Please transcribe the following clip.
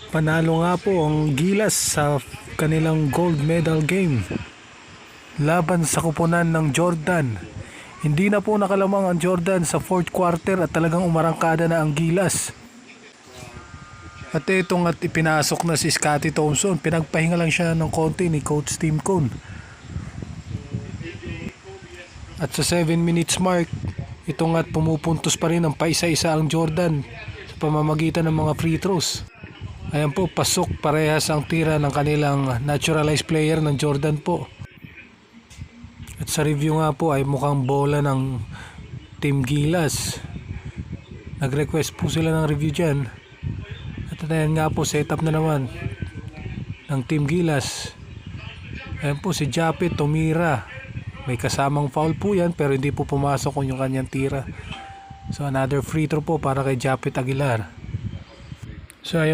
Panalo nga po ang Gilas sa kanilang gold medal game laban sa kupunan ng Jordan. Hindi na po nakalamang ang Jordan sa fourth quarter at talagang umarangkada na ang Gilas. At itong ipinasok na si Scottie Thompson, pinagpahinga lang siya ng konti ni Coach Tim Cone. At sa 7 minutes mark, itong pumupuntos pa rin ang paisa-isa ang Jordan sa pamamagitan ng mga free throws. Ayan po, pasok parehas ang tira ng kanilang naturalized player ng Jordan po. At sa review nga po ay mukhang bola ng Team Gilas. Nag-request po sila ng review dyan. At ayan nga po, setup na naman ng Team Gilas. Ayan po si Japet tumira. May kasamang foul po yan pero hindi po pumasok yung kanyang tira. So another free throw po para kay Japet Aguilar. So ayun.